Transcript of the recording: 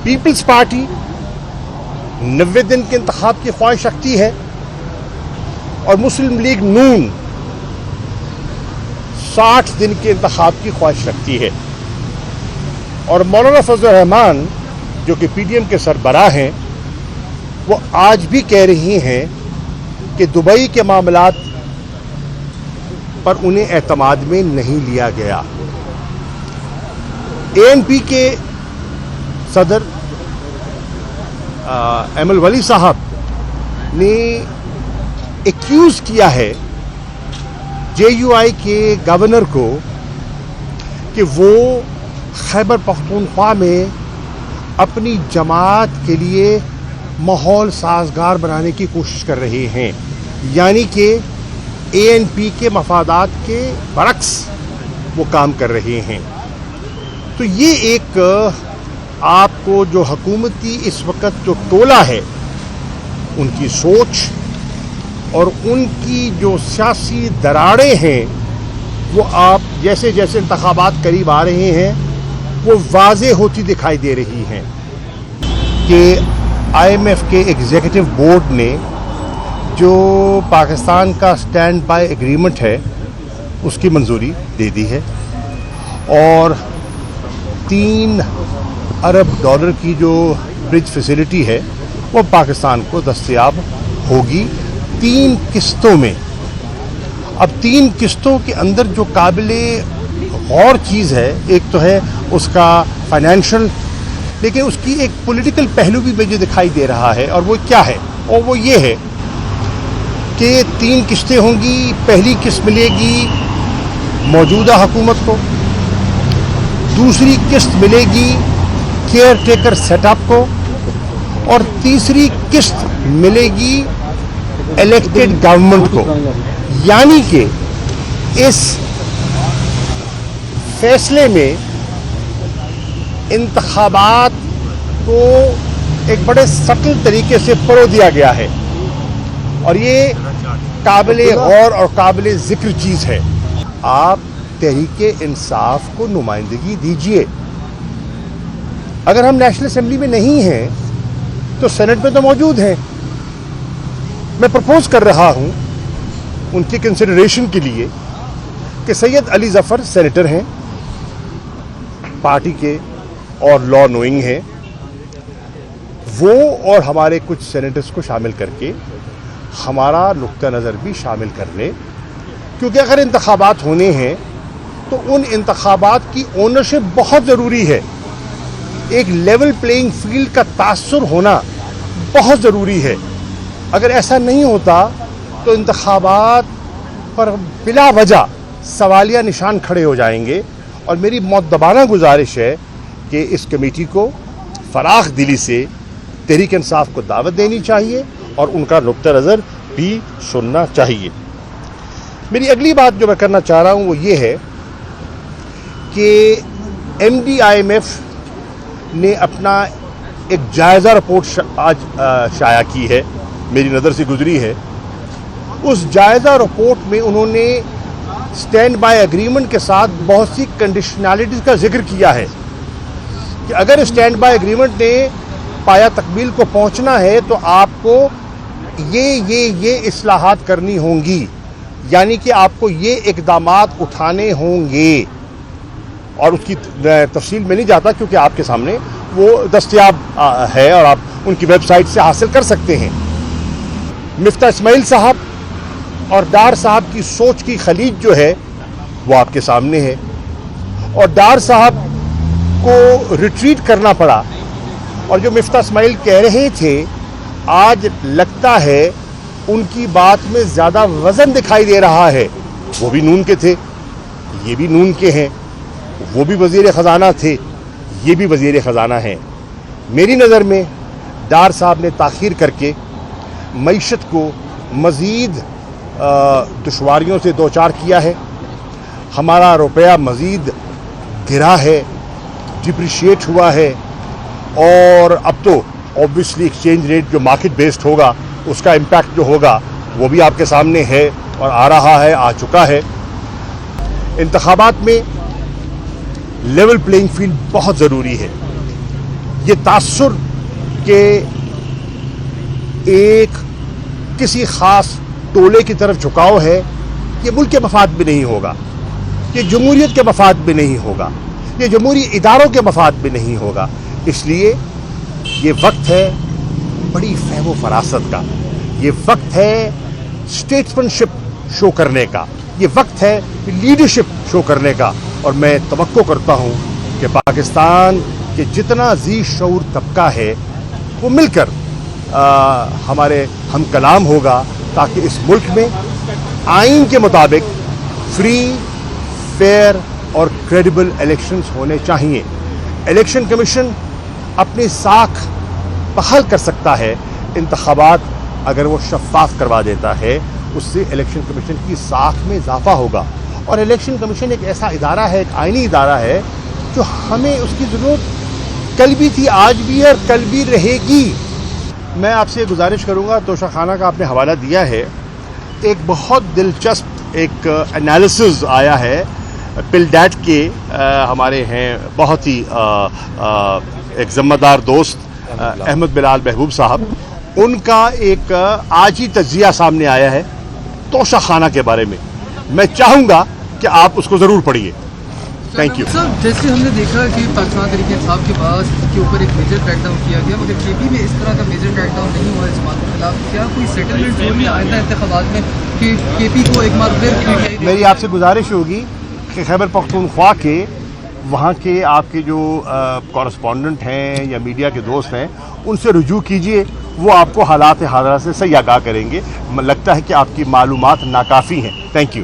Peoples party 90 दिन के इंतखाब की ख्वाहिश रखती है और मुस्लिम लीग नून 60 दिन के इंतखाब की ख्वाहिश रखती है। और मौलाना फजल रहमान जो कि पीडीएम के सरबराह हैं, वो आज भी कह रही हैं कि दुबई के मामलात पर उन्हें एतमाद में नहीं लिया गया। एएनपी के सदर एमएल वली साहब ने एक्यूज किया है जेयूआई के गवर्नर को कि वो खैबर पख्तूनख्वा में अपनी जमात के लिए माहौल साजगार बनाने की कोशिश कर रहे हैं, यानी कि एएनपी के मफादात के बरक्स वो काम कर रहे हैं। तो ये एक आपको जो हुकूमती इस वक्त जो टोला है, उनकी सोच और उनकी जो सियासी दरारें हैं, वो आप जैसे जैसे इंतखाबात करीब आ रहे हैं वो वाज़े होती दिखाई दे रही हैं कि आईएमएफ के एग्जीक्यूटिव बोर्ड ने जो पाकिस्तान का स्टैंड बाय एग्रीमेंट है उसकी मंजूरी दे दी है और $3 अरब की जो ब्रिज फैसिलिटी है वो पाकिस्तान को दस्तयाब होगी 3 किस्तों में। अब 3 किस्तों के अंदर जो काबिले गौर चीज़ है, एक तो है उसका फाइनेंशियल, लेकिन उसकी एक पॉलिटिकल पहलू भी मुझे दिखाई दे रहा है। और वो क्या है? और वो ये है कि 3 किस्तें होंगी। पहली किस्त मिलेगी मौजूदा हुकूमत को, दूसरी किस्त मिलेगी केयर टेकर सेटअप को और तीसरी किस्त मिलेगी इलेक्टेड गवर्नमेंट को। यानी कि इस फैसले में इंतखाबात को एक बड़े सटल तरीके से परो दिया गया है और ये काबिले गौर और काबिले जिक्र चीज़ है। आप तहरीके इंसाफ को नुमाइंदगी दीजिए। अगर हम नेशनल असेंबली में नहीं हैं तो सेनेट में तो मौजूद हैं। मैं प्रपोज कर रहा हूं उनकी कंसिडरेशन के लिए कि सैयद अली जफर सेनेटर हैं पार्टी के और लॉ नोइंग हैं, वो और हमारे कुछ सेनेटर्स को शामिल करके हमारा नुक्ता नज़र भी शामिल कर लें, क्योंकि अगर इंतखाबात होने हैं तो उन इंतखाबात की ओनरशिप बहुत ज़रूरी है। एक लेवल प्लेइंग फील्ड का तासुर होना बहुत ज़रूरी है। अगर ऐसा नहीं होता तो इंतखाबात पर बिला वजह सवालिया निशान खड़े हो जाएंगे। और मेरी मुअद्दबाना गुजारिश है कि इस कमेटी को फराख दिली से तहरीक इंसाफ को दावत देनी चाहिए और उनका नुक्ता नज़र भी सुनना चाहिए। मेरी अगली बात जो मैं करना चाह रहा हूँ वो ये है कि MDIMF ने अपना एक जायज़ा रिपोर्ट आज शाया की है, मेरी नज़र से गुजरी है। उस जायज़ा रिपोर्ट में उन्होंने स्टैंड बाय एग्रीमेंट के साथ बहुत सी कंडीशनैलिटीज़ का जिक्र किया है कि अगर स्टैंड बाय एग्रीमेंट ने पाया तकमील को पहुंचना है तो आपको ये इस्लाहात करनी होंगी, यानी कि आपको ये इक़दामात उठाने होंगे। और उसकी तफसील में नहीं जाता क्योंकि आपके सामने वो दस्तयाब है और आप उनकी वेबसाइट से हासिल कर सकते हैं। मिफ्ता इस्माइल साहब और डार साहब की सोच की खलीज जो है वो आपके सामने है और डार साहब को रिट्रीट करना पड़ा। और जो मिफ्ता इस्माइल कह रहे थे, आज लगता है उनकी बात में ज़्यादा वज़न दिखाई दे रहा है। वो भी नून के थे, ये भी नून के हैं, वो भी वज़ीर ख़जाना थे, ये भी वज़ीर ख़जाना हैं। मेरी नज़र में डार साहब ने ताख़ीर करके मईशत को मज़ीद दुश्वारियों से दो चार किया है। हमारा रुपया मज़ीद गिरा है, डिप्रिशिएट हुआ है और अब तो ऑब्वियसली एक्सचेंज रेट जो मार्केट बेस्ड होगा उसका इम्पैक्ट जो होगा वो भी आपके सामने है और आ रहा है, आ चुका है। इंतखाबात में लेवल प्लेइंग फील्ड बहुत ज़रूरी है। ये तासुर के एक किसी खास टोले की तरफ झुकाव है, ये मुल्क के मफाद में नहीं होगा, ये जमहूरियत के मफाद में नहीं होगा, ये जमहूरी इदारों के मफाद में नहीं होगा। इसलिए ये वक्त है बड़ी फहम व फरासत का, ये वक्त है स्टेट्समैनशिप शो करने का, ये वक्त है लीडरशिप शो करने का। और मैं तवक्को करता हूँ कि पाकिस्तान के जितना जी शऊर तबका है वो मिलकर हमारे हम कलाम होगा, ताकि इस मुल्क में आइन के मुताबिक फ्री, फेयर और क्रेडिबल इलेक्शंस होने चाहिए। इलेक्शन कमीशन अपनी साख बहाल कर सकता है, इंतखाबात अगर वो शफाफ करवा देता है, उससे इलेक्शन कमीशन की साख में इजाफा होगा। और इलेक्शन कमीशन एक ऐसा इदारा है, एक आइनी इदारा है, जो हमें उसकी ज़रूरत कल भी थी, आज भी है और कल भी रहेगी। मैं आपसे गुजारिश करूंगा, तोशाखाना का आपने हवाला दिया है, एक बहुत दिलचस्प एक एनालिसिस आया है पिलडैट के, हमारे हैं बहुत ही एक ज़िम्मेदार दोस्त अहमद बिलाल महबूब साहब, उनका एक आज ही तज्जिया सामने आया है तोशाखाना के बारे में। मैं चाहूँगा कि आप उसको ज़रूर पढ़िए। Thank you sir. जैसे हमने देखा कि पाकिस्तान तहरीक इंसाफ के बाद के ऊपर एक मेजर क्रैकडाउन किया गया, मगर केपी में इस तरह का मेजर क्रैकडाउन नहीं हुआ इस बात के खिलाफ। क्या कोई सेटलमेंट हो रही है आइंदा इंतखाबात में कि केपी को एक बार फिर? मेरी आपसे गुजारिश होगी कि खैबर पख्तूनख्वा के वहाँ के आपके जो कॉरेस्पॉन्डेंट हैं या मीडिया के दोस्त हैं, उनसे रुजू कीजिए, वो आपको हालात हादरा से सही आगाह करेंगे। लगता है कि आपकी मालूमात नाकाफ़ी हैं। Thank you.